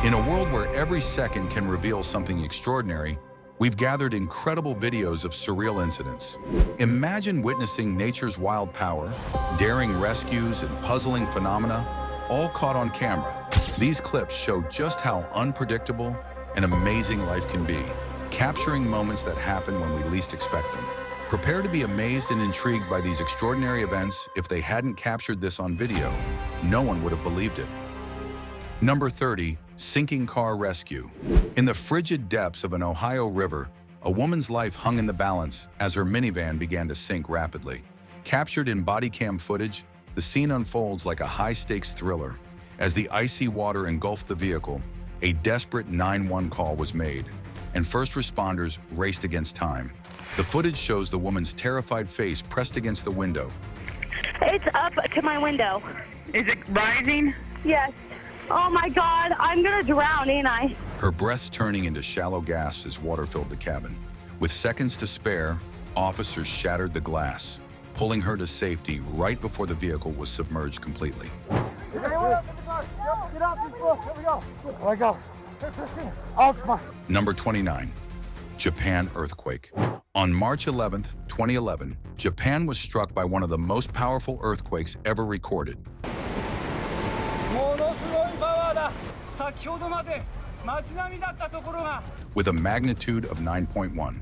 In a world where every second can reveal something extraordinary, we've gathered incredible videos of surreal incidents. Imagine witnessing nature's wild power, daring rescues, and puzzling phenomena, all caught on camera. These clips show just how unpredictable and amazing life can be, capturing moments that happen when we least expect them. Prepare to be amazed and intrigued by these extraordinary events. If they hadn't captured this on video, no one would have believed it. Number 30, sinking car rescue. In the frigid depths of an Ohio river, a woman's life hung in the balance as her minivan began to sink rapidly. Captured in body cam footage, the scene unfolds like a high-stakes thriller. As the icy water engulfed the vehicle, a desperate 911 call was made, and first responders raced against time. The footage shows the woman's terrified face pressed against the window. It's up to my window. Is it rising? Yes. Oh my God, I'm gonna drown, ain't I? Her breaths turning into shallow gasps as water filled the cabin. With seconds to spare, officers shattered the glass, pulling her to safety right before the vehicle was submerged completely. Get out this book. Here we go. There we go. Oh, Number 29, Japan earthquake. On March 11th, 2011, Japan was struck by one of the most powerful earthquakes ever recorded. With a magnitude of 9.1.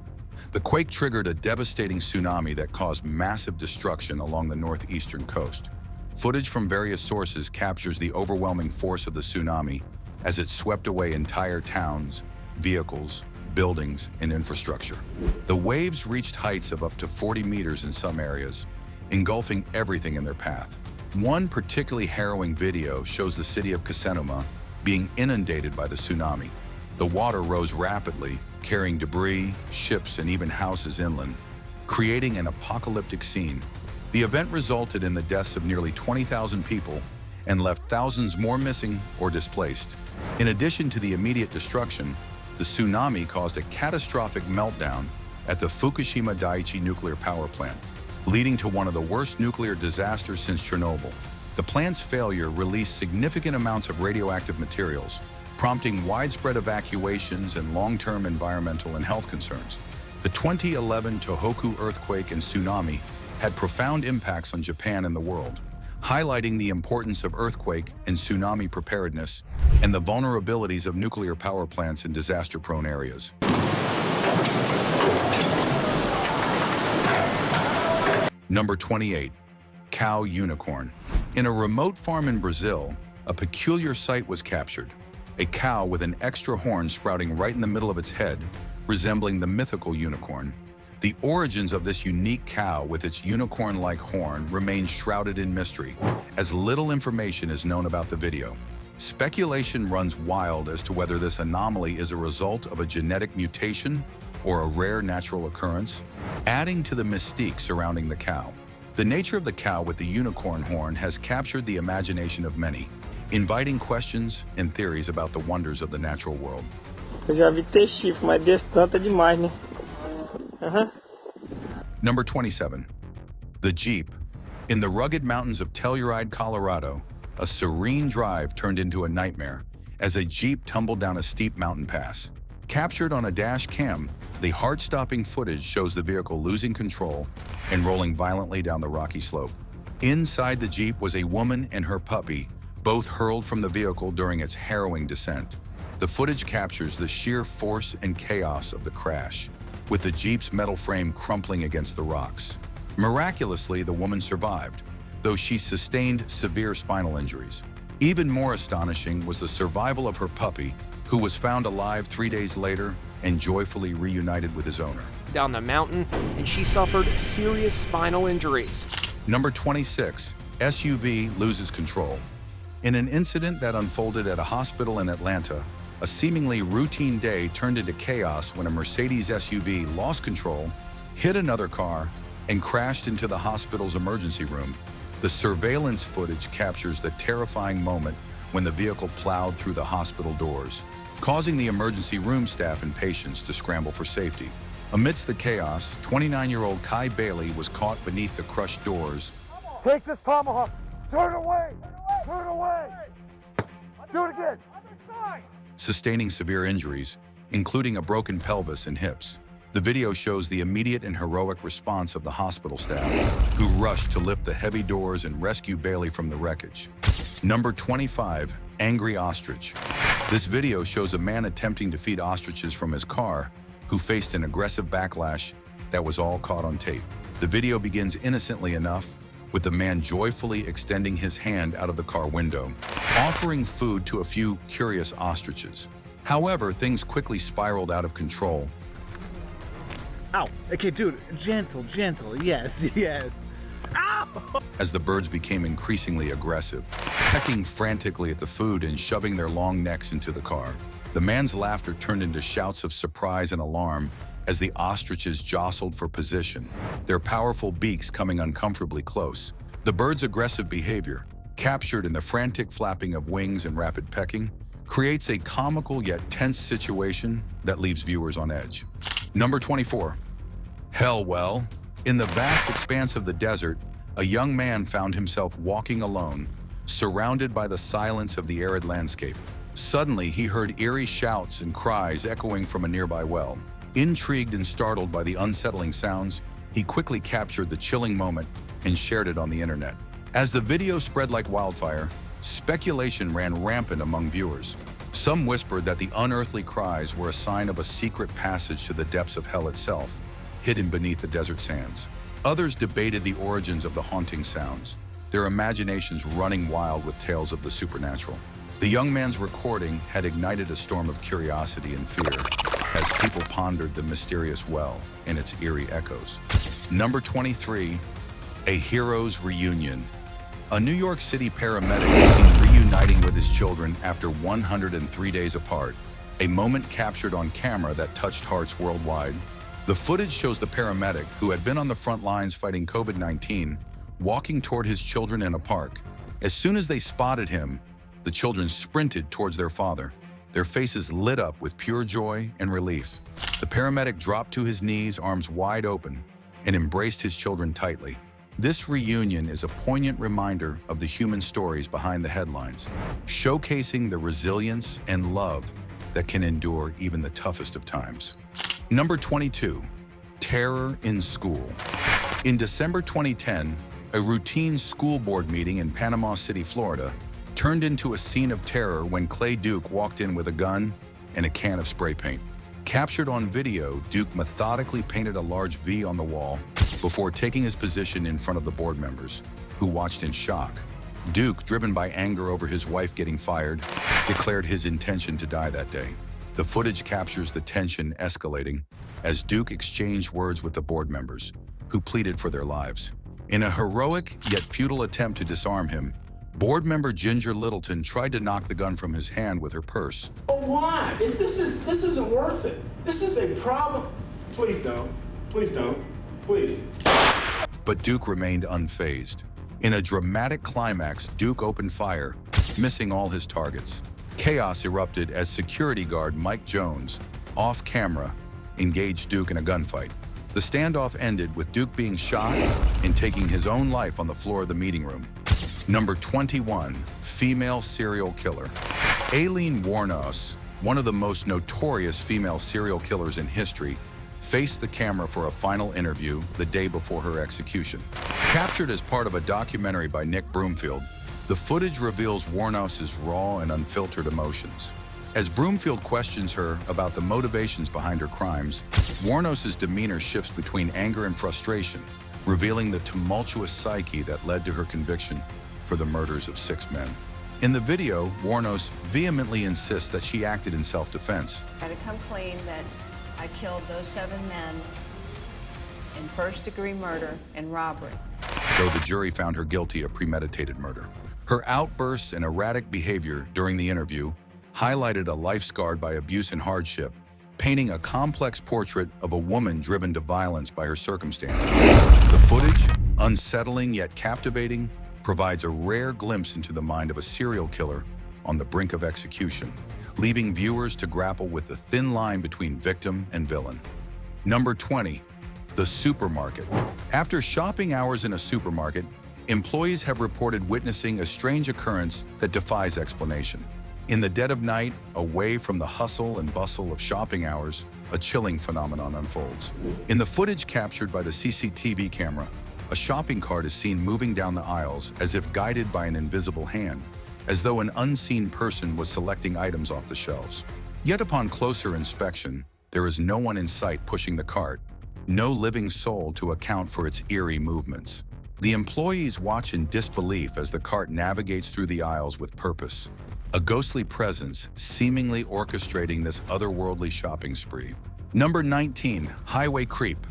The quake triggered a devastating tsunami that caused massive destruction along the northeastern coast. Footage from various sources captures the overwhelming force of the tsunami as it swept away entire towns, vehicles, buildings, and infrastructure. The waves reached heights of up to 40 meters in some areas, engulfing everything in their path. One particularly harrowing video shows the city of Tsunami being inundated by the tsunami. The water rose rapidly, carrying debris, ships, and even houses inland, creating an apocalyptic scene. The event resulted in the deaths of nearly 20,000 people and left thousands more missing or displaced. In addition to the immediate destruction, the tsunami caused a catastrophic meltdown at the Fukushima Daiichi nuclear power plant, leading to one of the worst nuclear disasters since Chernobyl. The plant's failure released significant amounts of radioactive materials, prompting widespread evacuations and long-term environmental and health concerns. The 2011 Tohoku earthquake and tsunami had profound impacts on Japan and the world, highlighting the importance of earthquake and tsunami preparedness and the vulnerabilities of nuclear power plants in disaster-prone areas. Number 28, cow unicorn. In a remote farm in Brazil, a peculiar sight was captured. A cow with an extra horn sprouting right in the middle of its head, resembling the mythical unicorn. The origins of this unique cow with its unicorn-like horn remain shrouded in mystery, as little information is known about the video. Speculation runs wild as to whether this anomaly is a result of a genetic mutation or a rare natural occurrence, adding to the mystique surrounding the cow. The nature of the cow with the unicorn horn has captured the imagination of many, inviting questions and theories about the wonders of the natural world. Eu já vi ter chifre, mas desse tanto é demais, né? Number 27, the Jeep. In the rugged mountains of Telluride, Colorado, a serene drive turned into a nightmare as a Jeep tumbled down a steep mountain pass. Captured on a dash cam, the heart-stopping footage shows the vehicle losing control and rolling violently down the rocky slope. Inside the Jeep was a woman and her puppy, both hurled from the vehicle during its harrowing descent. The footage captures the sheer force and chaos of the crash, with the Jeep's metal frame crumpling against the rocks. Miraculously, the woman survived, though she sustained severe spinal injuries. Even more astonishing was the survival of her puppy, who was found alive 3 days later and joyfully reunited with his owner. Down the mountain, and she suffered serious spinal injuries. Number 26, SUV loses control. In an incident that unfolded at a hospital in Atlanta, a seemingly routine day turned into chaos when a Mercedes SUV lost control, hit another car, and crashed into the hospital's emergency room. The surveillance footage captures the terrifying moment when the vehicle plowed through the hospital doors, causing the emergency room staff and patients to scramble for safety. Amidst the chaos, 29-year-old Kai Bailey was caught beneath the crushed doors. Take this tomahawk. Turn away. Turn away. Do it again. sustaining severe injuries, including a broken pelvis and hips. The video shows the immediate and heroic response of the hospital staff, who rushed to lift the heavy doors and rescue Bailey from the wreckage. Number 25, Angry Ostrich. This video shows a man attempting to feed ostriches from his car, who faced an aggressive backlash that was all caught on tape. The video begins innocently enough, with the man joyfully extending his hand out of the car window, offering food to a few curious ostriches. However, things quickly spiraled out of control. Ow. Okay, dude, gentle, yes, yes. Ow! As the birds became increasingly aggressive, pecking frantically at the food and shoving their long necks into the car. The man's laughter turned into shouts of surprise and alarm as the ostriches jostled for position, their powerful beaks coming uncomfortably close. The birds' aggressive behavior, captured in the frantic flapping of wings and rapid pecking, creates a comical yet tense situation that leaves viewers on edge. Number 24. Hellwell. In the vast expanse of the desert, a young man found himself walking alone, surrounded by the silence of the arid landscape. Suddenly, he heard eerie shouts and cries echoing from a nearby well. Intrigued and startled by the unsettling sounds, he quickly captured the chilling moment and shared it on the internet. As the video spread like wildfire, speculation ran rampant among viewers. Some whispered that the unearthly cries were a sign of a secret passage to the depths of hell itself, hidden beneath the desert sands. Others debated the origins of the haunting sounds, their imaginations running wild with tales of the supernatural. The young man's recording had ignited a storm of curiosity and fear as people pondered the mysterious well and its eerie echoes. Number 23, a hero's reunion. A New York City paramedic is seen reuniting with his children after 103 days apart, a moment captured on camera that touched hearts worldwide. The footage shows the paramedic, who had been on the front lines fighting COVID-19, walking toward his children in a park. As soon as they spotted him, the children sprinted towards their father, their faces lit up with pure joy and relief. The paramedic dropped to his knees, arms wide open, and embraced his children tightly. This reunion is a poignant reminder of the human stories behind the headlines, showcasing the resilience and love that can endure even the toughest of times. Number 22, terror in school. In December 2010, a routine school board meeting in Panama City, Florida, turned into a scene of terror when Clay Duke walked in with a gun and a can of spray paint. Captured on video, Duke methodically painted a large V on the wall before taking his position in front of the board members, who watched in shock. Duke, driven by anger over his wife getting fired, declared his intention to die that day. The footage captures the tension escalating as Duke exchanged words with the board members, who pleaded for their lives. In a heroic yet futile attempt to disarm him, board member Ginger Littleton tried to knock the gun from his hand with her purse. But why? This isn't worth it. This is a problem. Please don't. Please don't. Please. But Duke remained unfazed. In a dramatic climax, Duke opened fire, missing all his targets. Chaos erupted as security guard Mike Jones, off camera, engaged Duke in a gunfight. The standoff ended with Duke being shot and taking his own life on the floor of the meeting room. Number 21, female serial killer. Aileen Wuornos, one of the most notorious female serial killers in history, faced the camera for a final interview the day before her execution. Captured as part of a documentary by Nick Broomfield, the footage reveals Wuornos's raw and unfiltered emotions. As Broomfield questions her about the motivations behind her crimes, Wuornos's demeanor shifts between anger and frustration, revealing the tumultuous psyche that led to her conviction for the murders of 6 men. In the video, Wuornos vehemently insists that she acted in self-defense. I had to come clean that I killed those 7 men in first-degree murder and robbery. Though the jury found her guilty of premeditated murder. Her outbursts and erratic behavior during the interview highlighted a life scarred by abuse and hardship, painting a complex portrait of a woman driven to violence by her circumstances. The footage, unsettling yet captivating, provides a rare glimpse into the mind of a serial killer on the brink of execution, leaving viewers to grapple with the thin line between victim and villain. Number 20, the supermarket. After shopping hours in a supermarket, employees have reported witnessing a strange occurrence that defies explanation. In the dead of night, away from the hustle and bustle of shopping hours, a chilling phenomenon unfolds. In the footage captured by the CCTV camera, a shopping cart is seen moving down the aisles as if guided by an invisible hand, as though an unseen person was selecting items off the shelves. Yet upon closer inspection, there is no one in sight pushing the cart, no living soul to account for its eerie movements. The employees watch in disbelief as the cart navigates through the aisles with purpose, a ghostly presence seemingly orchestrating this otherworldly shopping spree. Number 19, highway creep.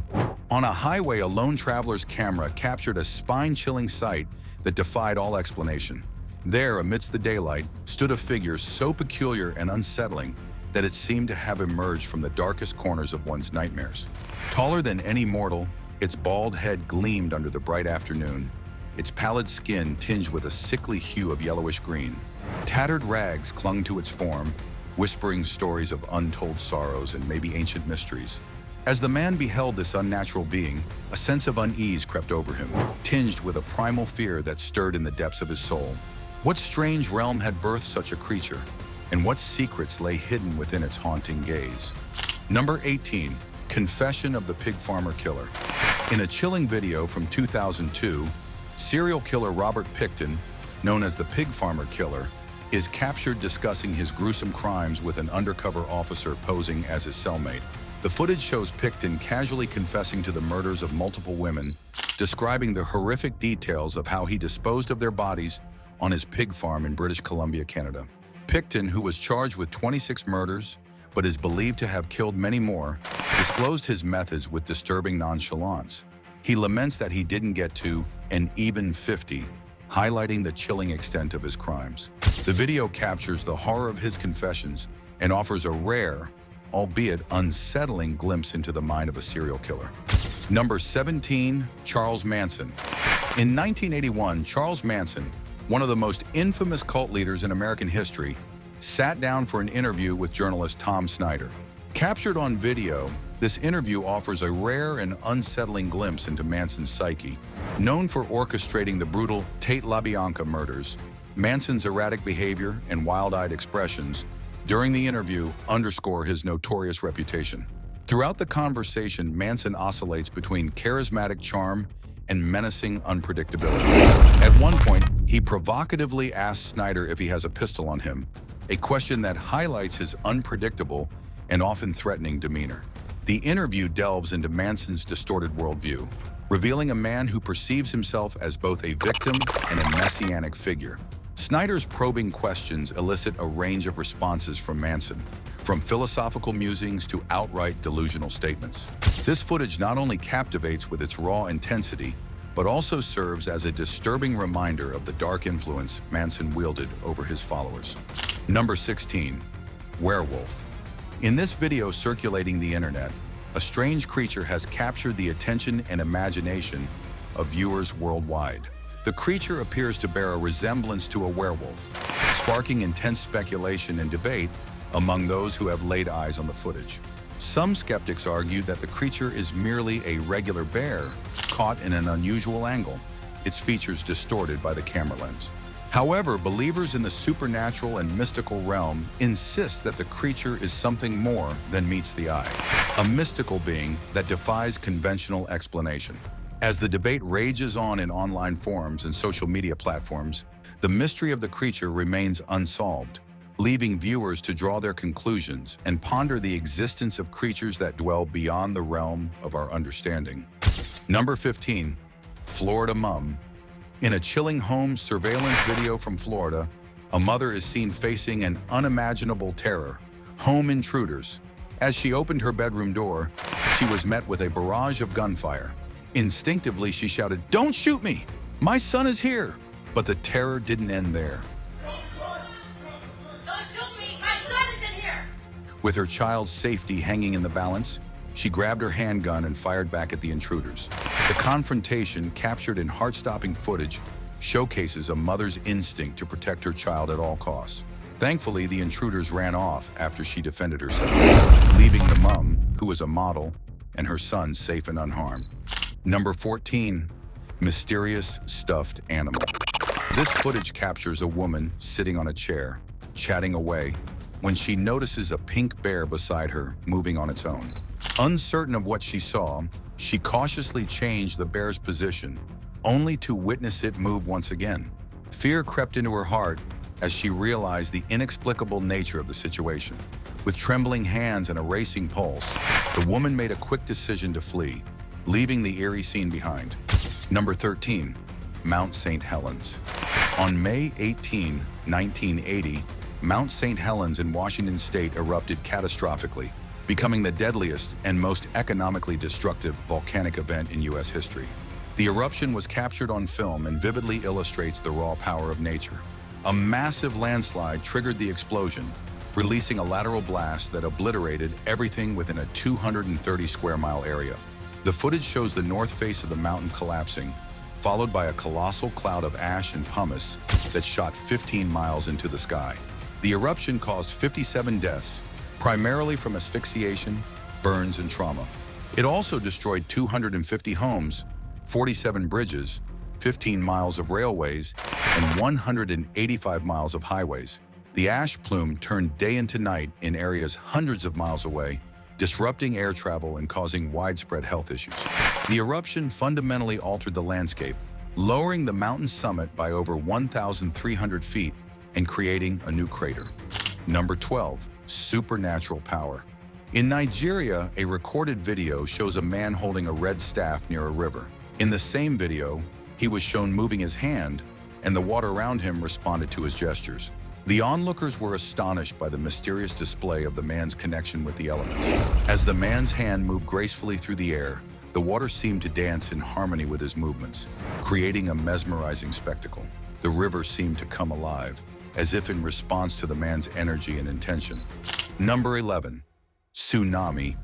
On a highway, a lone traveler's camera captured a spine-chilling sight that defied all explanation. There, amidst the daylight, stood a figure so peculiar and unsettling that it seemed to have emerged from the darkest corners of one's nightmares. Taller than any mortal, its bald head gleamed under the bright afternoon, its pallid skin tinged with a sickly hue of yellowish green. Tattered rags clung to its form, whispering stories of untold sorrows and maybe ancient mysteries. As the man beheld this unnatural being, a sense of unease crept over him, tinged with a primal fear that stirred in the depths of his soul. What strange realm had birthed such a creature, and what secrets lay hidden within its haunting gaze? Number 18, Confession of the Pig Farmer Killer. In a chilling video from 2002, serial killer Robert Pickton, known as the Pig Farmer Killer, is captured discussing his gruesome crimes with an undercover officer posing as his cellmate. The footage shows Pickton casually confessing to the murders of multiple women, describing the horrific details of how he disposed of their bodies on his pig farm in British Columbia, Canada. Pickton, who was charged with 26 murders, but is believed to have killed many more, disclosed his methods with disturbing nonchalance. He laments that he didn't get to an even 50, highlighting the chilling extent of his crimes. The video captures the horror of his confessions and offers a rare, albeit unsettling, glimpse into the mind of a serial killer. Number 17, Charles Manson. In 1981, Charles Manson, one of the most infamous cult leaders in American history, sat down for an interview with journalist Tom Snyder. Captured on video, this interview offers a rare and unsettling glimpse into Manson's psyche. Known for orchestrating the brutal Tate LaBianca murders, Manson's erratic behavior and wild-eyed expressions during the interview underscore his notorious reputation. Throughout the conversation, Manson oscillates between charismatic charm and menacing unpredictability. At one point, he provocatively asks Snyder if he has a pistol on him, a question that highlights his unpredictable and often threatening demeanor. The interview delves into Manson's distorted worldview, revealing a man who perceives himself as both a victim and a messianic figure. Snyder's probing questions elicit a range of responses from Manson, from philosophical musings to outright delusional statements. This footage not only captivates with its raw intensity, but also serves as a disturbing reminder of the dark influence Manson wielded over his followers. Number 16, Werewolf. In this video circulating the internet, a strange creature has captured the attention and imagination of viewers worldwide. The creature appears to bear a resemblance to a werewolf, sparking intense speculation and debate among those who have laid eyes on the footage. Some skeptics argue that the creature is merely a regular bear caught in an unusual angle, its features distorted by the camera lens. However, believers in the supernatural and mystical realm insist that the creature is something more than meets the eye, a mystical being that defies conventional explanation. As the debate rages on in online forums and social media platforms, the mystery of the creature remains unsolved, leaving viewers to draw their conclusions and ponder the existence of creatures that dwell beyond the realm of our understanding. Number 15, Florida Mum. In a chilling home surveillance video from Florida, a mother is seen facing an unimaginable terror, home intruders. As she opened her bedroom door, she was met with a barrage of gunfire. Instinctively, she shouted, "Don't shoot me! My son is here!" But the terror didn't end there. Don't shoot me! My son is in here! With her child's safety hanging in the balance, she grabbed her handgun and fired back at the intruders. The confrontation, captured in heart-stopping footage, showcases a mother's instinct to protect her child at all costs. Thankfully, the intruders ran off after she defended herself, leaving the mom, who was a model, and her son safe and unharmed. Number 14, Mysterious Stuffed Animal. This footage captures a woman sitting on a chair, chatting away, when she notices a pink bear beside her, moving on its own. Uncertain of what she saw, she cautiously changed the bear's position, only to witness it move once again. Fear crept into her heart as she realized the inexplicable nature of the situation. With trembling hands and a racing pulse, the woman made a quick decision to flee, leaving the eerie scene behind. Number 13, Mount St Helens. On May 18, 1980, Mount St Helens in Washington state erupted catastrophically, becoming the deadliest and most economically destructive volcanic event in U.S. history. The eruption was captured on film and vividly illustrates the raw power of nature. A massive landslide triggered the explosion, releasing a lateral blast that obliterated everything within a 230 square mile area. The footage shows the north face of the mountain collapsing, followed by a colossal cloud of ash and pumice that shot 15 miles into the sky. The eruption caused 57 deaths, primarily from asphyxiation, burns, and trauma. It also destroyed 250 homes, 47 bridges, 15 miles of railways, and 185 miles of highways. The ash plume turned day into night in areas hundreds of miles away, disrupting air travel and causing widespread health issues. The eruption fundamentally altered the landscape, lowering the mountain summit by over 1,300 feet and creating a new crater. Number 12, supernatural power. In Nigeria, a recorded video shows a man holding a red staff near a river. In the same video, he was shown moving his hand, and the water around him responded to his gestures. The onlookers were astonished by the mysterious display of the man's connection with the elements. As the man's hand moved gracefully through the air, the water seemed to dance in harmony with his movements, creating a mesmerizing spectacle. The river seemed to come alive, as if in response to the man's energy and intention. Number 11, Tsunami.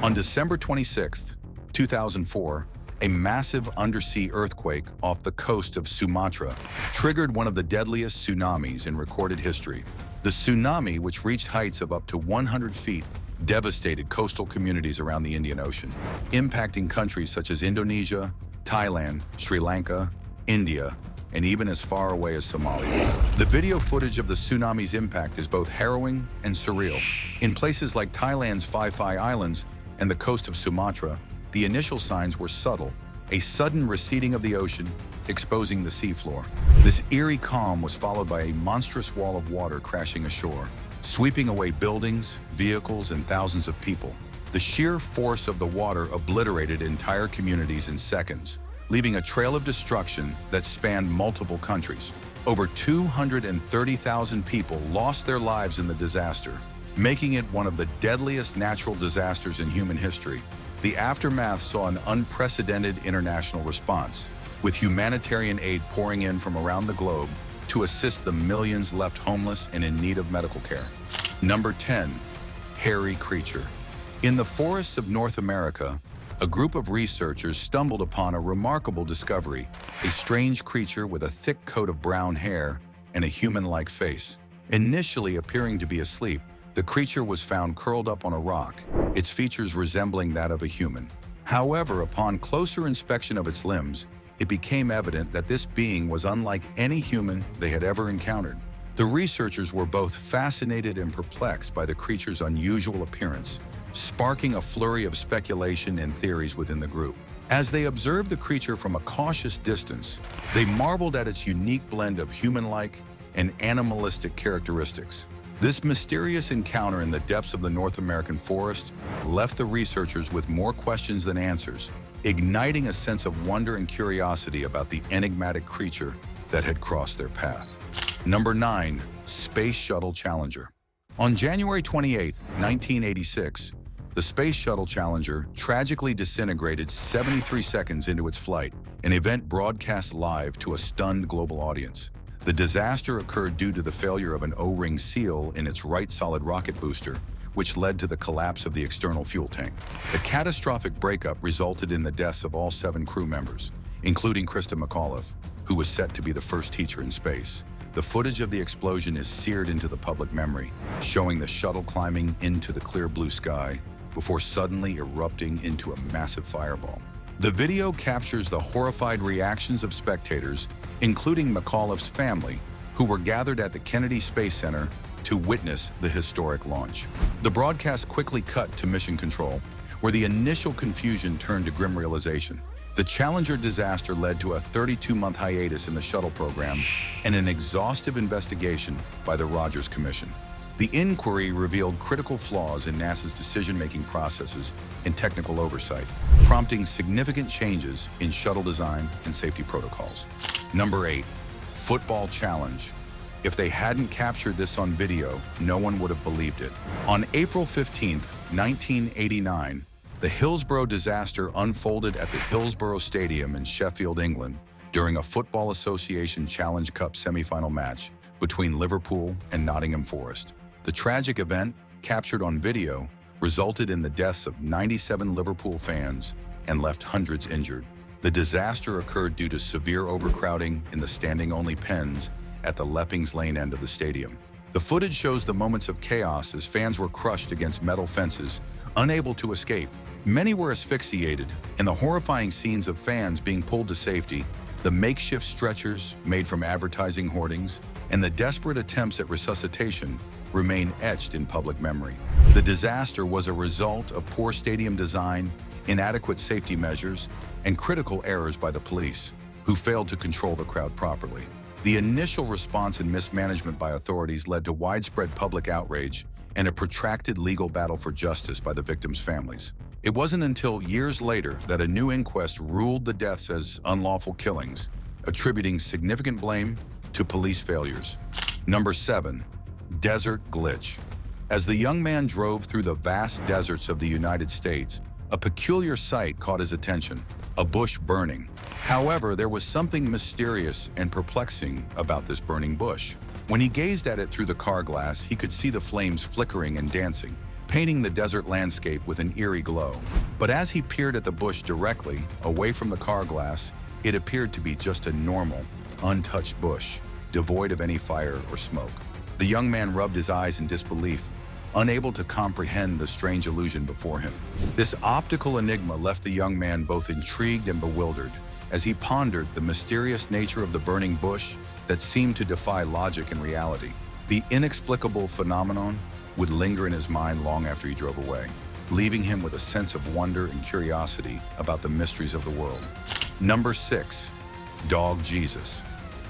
On December 26, 2004, a massive undersea earthquake off the coast of Sumatra triggered one of the deadliest tsunamis in recorded history. The tsunami, which reached heights of up to 100 feet, devastated coastal communities around the Indian Ocean, impacting countries such as Indonesia, Thailand, Sri Lanka, India, and even as far away as Somalia. The video footage of the tsunami's impact is both harrowing and surreal. In places like Thailand's Phi Phi Islands and the coast of Sumatra, the initial signs were subtle, a sudden receding of the ocean, exposing the seafloor. This eerie calm was followed by a monstrous wall of water crashing ashore, sweeping away buildings, vehicles, and thousands of people. The sheer force of the water obliterated entire communities in seconds, leaving a trail of destruction that spanned multiple countries. Over 230,000 people lost their lives in the disaster, making it one of the deadliest natural disasters in human history. The aftermath saw an unprecedented international response, with humanitarian aid pouring in from around the globe to assist the millions left homeless and in need of medical care. Number 10, hairy creature. In the forests of North America, a group of researchers stumbled upon a remarkable discovery, a strange creature with a thick coat of brown hair and a human-like face. Initially appearing to be asleep, the creature was found curled up on a rock, its features resembling that of a human. However, upon closer inspection of its limbs, it became evident that this being was unlike any human they had ever encountered. The researchers were both fascinated and perplexed by the creature's unusual appearance, sparking a flurry of speculation and theories within the group. As they observed the creature from a cautious distance, they marveled at its unique blend of human-like and animalistic characteristics. This mysterious encounter in the depths of the North American forest left the researchers with more questions than answers, igniting a sense of wonder and curiosity about the enigmatic creature that had crossed their path. Number 9, Space Shuttle Challenger. On January 28, 1986, the Space Shuttle Challenger tragically disintegrated 73 seconds into its flight, an event broadcast live to a stunned global audience. The disaster occurred due to the failure of an O-ring seal in its right solid rocket booster, which led to the collapse of the external fuel tank. The catastrophic breakup resulted in the deaths of all 7 crew members, including Krista McAuliffe, who was set to be the first teacher in space. The footage of the explosion is seared into the public memory, showing the shuttle climbing into the clear blue sky before suddenly erupting into a massive fireball. The video captures the horrified reactions of spectators, including McAuliffe's family, who were gathered at the Kennedy Space Center to witness the historic launch. The broadcast quickly cut to Mission Control, where the initial confusion turned to grim realization. The Challenger disaster led to a 32-month hiatus in the shuttle program and an exhaustive investigation by the Rogers Commission. The inquiry revealed critical flaws in NASA's decision-making processes and technical oversight, prompting significant changes in shuttle design and safety protocols. Number 8, football challenge. If they hadn't captured this on video, no one would have believed it. On April 15, 1989, the Hillsborough disaster unfolded at the Hillsborough Stadium in Sheffield, England, during a Football Association Challenge Cup semifinal match between Liverpool and Nottingham Forest. The tragic event, captured on video, resulted in the deaths of 97 Liverpool fans and left hundreds injured. The disaster occurred due to severe overcrowding in the standing-only pens at the Leppings Lane end of the stadium. The footage shows the moments of chaos as fans were crushed against metal fences, unable to escape. Many were asphyxiated, and the horrifying scenes of fans being pulled to safety, the makeshift stretchers made from advertising hoardings, and the desperate attempts at resuscitation remain etched in public memory. The disaster was a result of poor stadium design, inadequate safety measures, and critical errors by the police, who failed to control the crowd properly. The initial response and mismanagement by authorities led to widespread public outrage and a protracted legal battle for justice by the victims' families. It wasn't until years later that a new inquest ruled the deaths as unlawful killings, attributing significant blame to police failures. Number 7, desert glitch. As the young man drove through the vast deserts of the United States, a peculiar sight caught his attention: a bush burning. However, there was something mysterious and perplexing about this burning bush. When he gazed at it through the car glass, he could see the flames flickering and dancing, painting the desert landscape with an eerie glow. But as he peered at the bush directly, away from the car glass, it appeared to be just a normal, untouched bush, devoid of any fire or smoke. The young man rubbed his eyes in disbelief, unable to comprehend the strange illusion before him. This optical enigma left the young man both intrigued and bewildered as he pondered the mysterious nature of the burning bush that seemed to defy logic and reality. The inexplicable phenomenon would linger in his mind long after he drove away, leaving him with a sense of wonder and curiosity about the mysteries of the world. Number 6, Dog Jesus.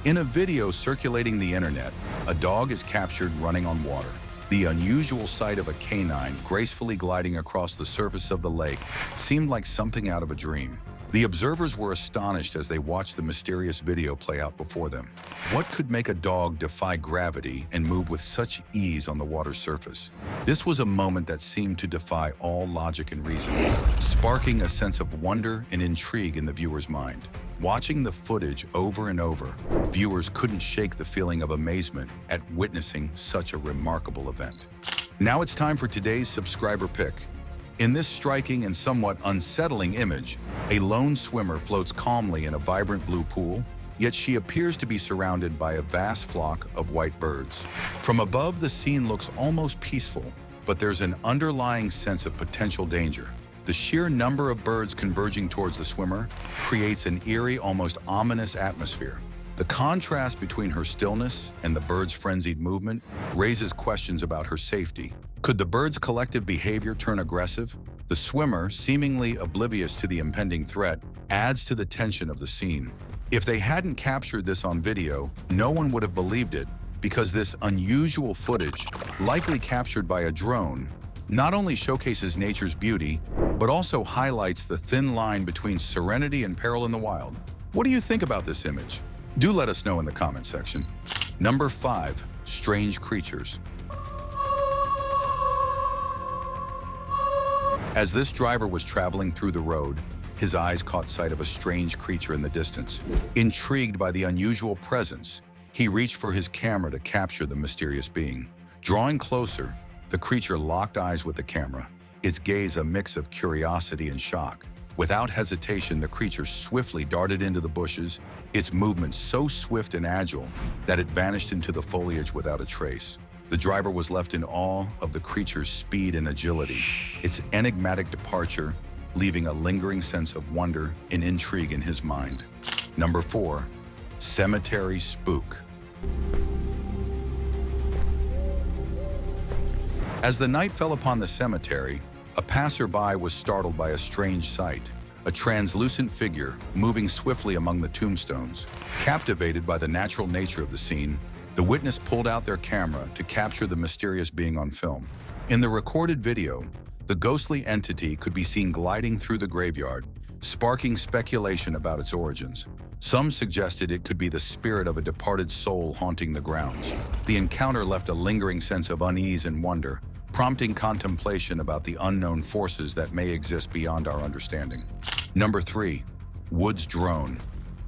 In a video circulating the internet, a dog is captured running on water. The unusual sight of a canine gracefully gliding across the surface of the lake seemed like something out of a dream. The observers were astonished as they watched the mysterious video play out before them. What could make a dog defy gravity and move with such ease on the water's surface? This was a moment that seemed to defy all logic and reason, sparking a sense of wonder and intrigue in the viewer's mind. Watching the footage over and over, viewers couldn't shake the feeling of amazement at witnessing such a remarkable event. Now it's time for today's subscriber pick. In this striking and somewhat unsettling image, a lone swimmer floats calmly in a vibrant blue pool, yet she appears to be surrounded by a vast flock of white birds. From above, the scene looks almost peaceful, but there's an underlying sense of potential danger. The sheer number of birds converging towards the swimmer creates an eerie, almost ominous atmosphere. The contrast between her stillness and the birds' frenzied movement raises questions about her safety. Could the birds' collective behavior turn aggressive? The swimmer, seemingly oblivious to the impending threat, adds to the tension of the scene. If they hadn't captured this on video, no one would have believed it, because this unusual footage, likely captured by a drone, not only showcases nature's beauty, but also highlights the thin line between serenity and peril in the wild. What do you think about this image? Do let us know in the comment section. Number 5, strange creatures. As this driver was traveling through the road, his eyes caught sight of a strange creature in the distance. Intrigued by the unusual presence, he reached for his camera to capture the mysterious being. Drawing closer, the creature locked eyes with the camera, its gaze a mix of curiosity and shock. Without hesitation, the creature swiftly darted into the bushes, its movement so swift and agile that it vanished into the foliage without a trace. The driver was left in awe of the creature's speed and agility, its enigmatic departure leaving a lingering sense of wonder and intrigue in his mind. Number 4, cemetery spook. As the night fell upon the cemetery, a passerby was startled by a strange sight, a translucent figure moving swiftly among the tombstones. Captivated by the natural nature of the scene, the witness pulled out their camera to capture the mysterious being on film. In the recorded video, the ghostly entity could be seen gliding through the graveyard, sparking speculation about its origins. Some suggested it could be the spirit of a departed soul haunting the grounds. The encounter left a lingering sense of unease and wonder, prompting contemplation about the unknown forces that may exist beyond our understanding. Number 3, Woods Drone.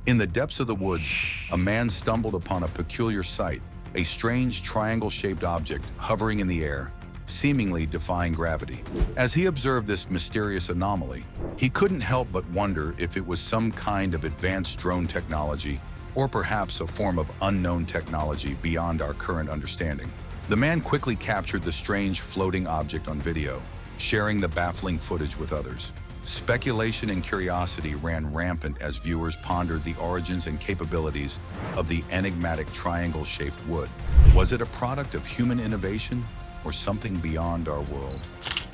In the depths of the woods, a man stumbled upon a peculiar sight, a strange triangle-shaped object hovering in the air, seemingly defying gravity. As he observed this mysterious anomaly, he couldn't help but wonder if it was some kind of advanced drone technology or perhaps a form of unknown technology beyond our current understanding. The man quickly captured the strange floating object on video, sharing the baffling footage with others. Speculation and curiosity ran rampant as viewers pondered the origins and capabilities of the enigmatic triangle-shaped wood. Was it a product of human innovation or something beyond our world?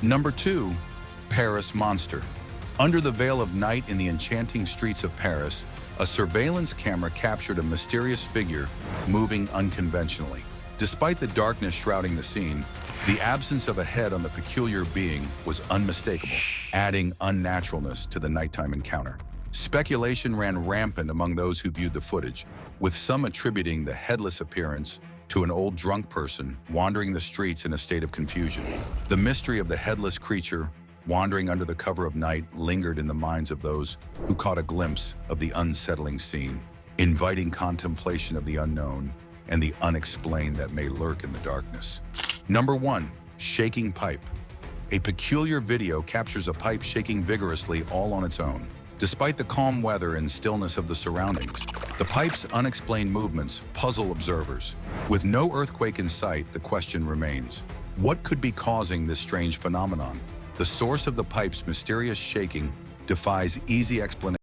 Number 2, Paris Monster. Under the veil of night in the enchanting streets of Paris, a surveillance camera captured a mysterious figure moving unconventionally. Despite the darkness shrouding the scene, the absence of a head on the peculiar being was unmistakable, adding unnaturalness to the nighttime encounter. Speculation ran rampant among those who viewed the footage, with some attributing the headless appearance to an old drunk person wandering the streets in a state of confusion. The mystery of the headless creature wandering under the cover of night lingered in the minds of those who caught a glimpse of the unsettling scene, inviting contemplation of the unknown and the unexplained that may lurk in the darkness. Number 1, Shaking Pipe. A peculiar video captures a pipe shaking vigorously all on its own. Despite the calm weather and stillness of the surroundings, the pipe's unexplained movements puzzle observers. With no earthquake in sight, the question remains: what could be causing this strange phenomenon? The source of the pipe's mysterious shaking defies easy explanation.